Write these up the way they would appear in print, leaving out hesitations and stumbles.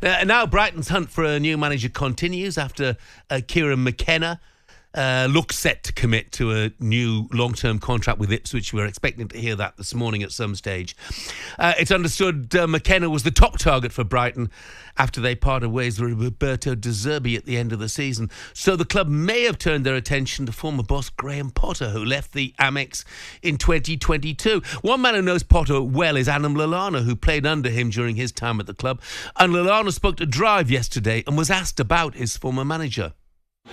Now Brighton's hunt for a new manager continues after Kieran McKenna looks set to commit to a new long-term contract with Ipswich. We're expecting to hear that this morning at some stage. It's understood McKenna was the top target for Brighton after they parted ways with Roberto De Zerbi at the end of the season. So the club may have turned their attention to former boss Graham Potter, who left the Amex in 2022. One man who knows Potter well is Adam Lallana, who played under him during his time at the club. And Lallana spoke to Drive yesterday and was asked about his former manager.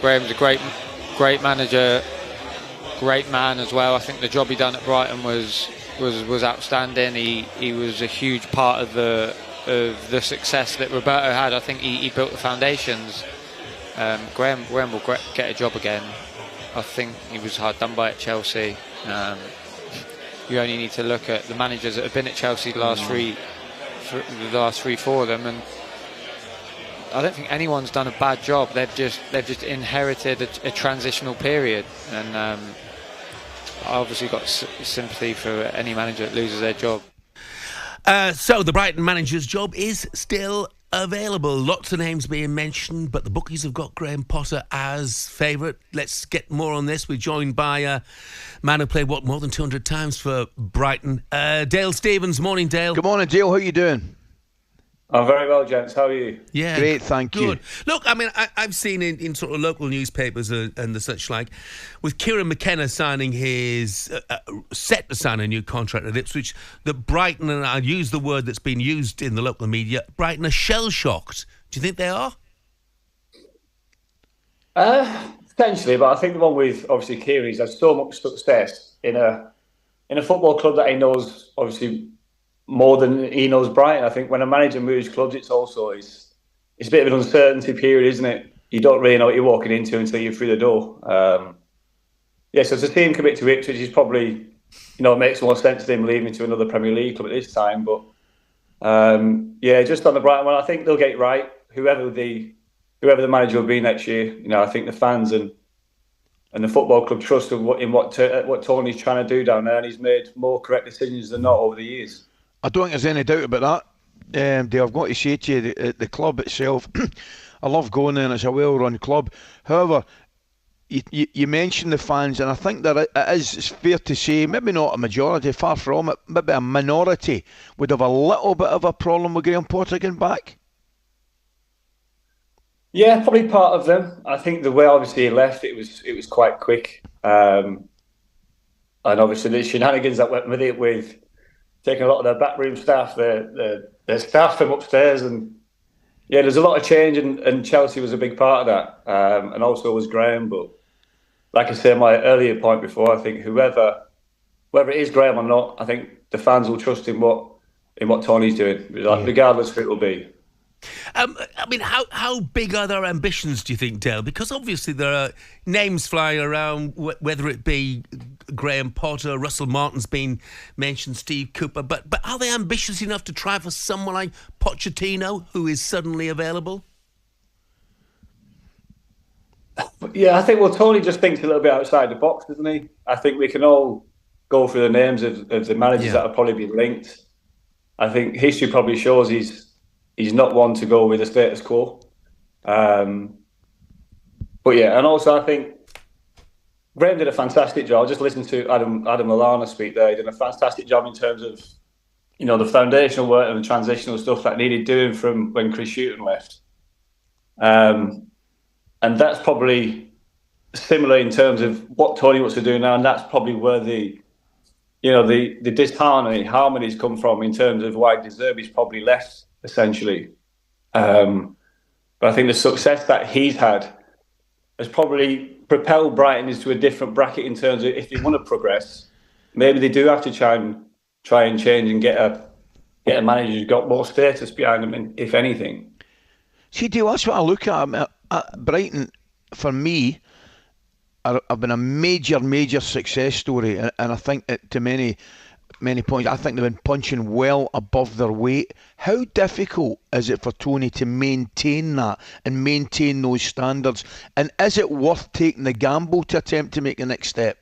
Graham's a great manager, great man as well. I think the job he done at Brighton was outstanding. He was a huge part of the success that Roberto had. I think he built the foundations. Graham will get a job again. I think he was hard done by at Chelsea. You only need to look at the managers that have been at Chelsea the last three, four of them, and I don't think anyone's done a bad job. They've just inherited a transitional period, and I obviously got sympathy for any manager that loses their job. So the Brighton manager's job is still available. Lots of names being mentioned, but the bookies have got Graham Potter as favourite. Let's get more on this. We're joined by a man who played more than 200 times for Brighton. Dale Stevens. Morning, Dale. Good morning, Dale. How are you doing? I'm very well, gents. How are you? Yeah, great, thank you. Look, I mean, I've seen in sort of local newspapers and the such like, with Kieran McKenna signing his set to sign a new contract at Ipswich, that Brighton, and I'll use the word that's been used in the local media, Brighton are shell-shocked. Do you think they are? Potentially, but I think the one with obviously Kieran, he's had so much success in a football club that he knows obviously more than he knows Brighton. I think when a manager moves clubs, it's a bit of an uncertainty period, isn't it? You don't really know what you're walking into until you're through the door. So to see him commit to Ipswich is probably, it makes more sense to him leaving to another Premier League club at this time. But just on the Brighton one, I think they'll get it right. Whoever the manager will be next year, I think the fans and the football club trust in what Tony's trying to do down there, and he's made more correct decisions than not over the years. I don't think there's any doubt about that. Dave, I've got to say to you, the club itself, I love going there and it's a well-run club. However, you mentioned the fans, and I think that it's fair to say, maybe not a majority, far from it, maybe a minority would have a little bit of a problem with Graham Potter getting back. Yeah, probably part of them. I think the way obviously he left, it was quite quick. And obviously the shenanigans that went with it, with taking a lot of their backroom staff, their staff from upstairs, and there's a lot of change, and Chelsea was a big part of that, and also was Graham. But like I said, my earlier point before, I think whether it is Graham or not, I think the fans will trust in what Tony's doing, regardless of who it will be. I mean, how big are their ambitions, do you think, Dale? Because obviously there are names flying around, whether it be Graham Potter, Russell Martin's been mentioned, Steve Cooper, but are they ambitious enough to try for someone like Pochettino, who is suddenly available? Yeah, I think, Tony just thinks a little bit outside the box, doesn't he? I think we can all go through the names of the managers that have probably been linked. I think history probably shows he's not one to go with the status quo. And also I think Graham did a fantastic job. I just listened to Adam Lallana speak there. He did a fantastic job in terms of, the foundational work and the transitional stuff that needed doing from when Chris Hughton left. And that's probably similar in terms of what Tony wants to do now, and that's probably where the harmonies come from in terms of why De Zerbi's probably left, essentially. But I think the success that he's had has probably propelled Brighton into a different bracket in terms of if they want to progress, maybe they do have to try and change and get a manager who's got more status behind them, if anything. See, Dale, that's what I look at. Brighton, for me, have been a major success story, and I think to many points, I think they've been punching well above their weight. How difficult is it for Tony to maintain that and maintain those standards? And is it worth taking the gamble to attempt to make the next step?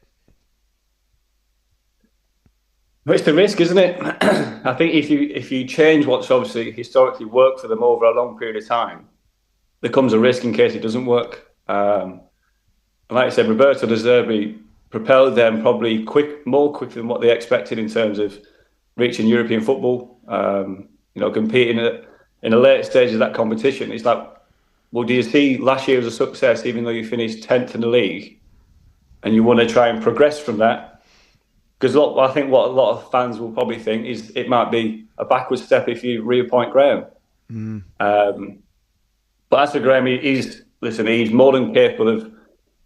But it's the risk, isn't it? I think if you change what's obviously historically worked for them over a long period of time, there comes a risk in case it doesn't work. And like I said, Roberto De Zerbi propelled them probably more quickly than what they expected in terms of reaching European football. Competing in the late stage of that competition. It's like, well, do you see last year as a success, even though you finished 10th in the league, and you want to try and progress from that? Because I think what a lot of fans will probably think is it might be a backward step if you reappoint Graham. But as for Graham, he's more than capable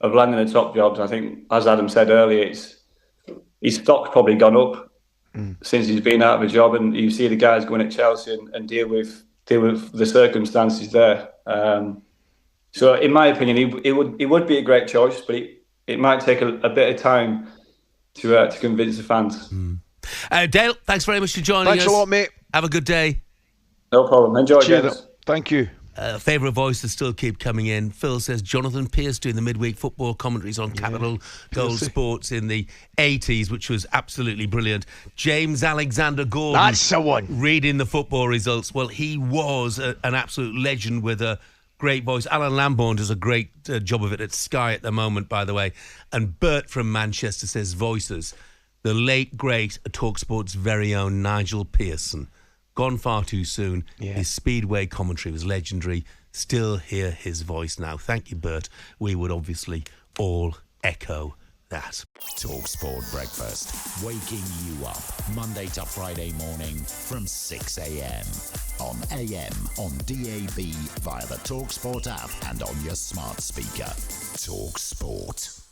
of landing the top jobs. I think, as Adam said earlier, his stock's probably gone up since he's been out of a job, and you see the guys going at Chelsea and deal with the circumstances there. So, in my opinion, it would be a great choice, but it might take a bit of time to convince the fans. Dale, thanks very much for joining us. Thanks a lot, mate. Have a good day. No problem. Enjoy, guys. Thank you. Favourite voices still keep coming in. Phil says Jonathan Pearce doing the midweek football commentaries on Capital Gold Sports in the 80s, which was absolutely brilliant. James Alexander Gordon. That's the one. Reading the football results. Well, he was an absolute legend with a great voice. Alan Lambourne does a great job of it at Sky at the moment, by the way. And Bert from Manchester says voices. The late, great talkSPORT's very own Nigel Pearson. Gone far too soon. Yeah. His Speedway commentary was legendary. Still hear his voice now. Thank you, Bert. We would obviously all echo that. talkSPORT Breakfast, waking you up Monday to Friday morning from 6 a.m. on AM, on DAB, via the talkSPORT app and on your smart speaker. talkSPORT.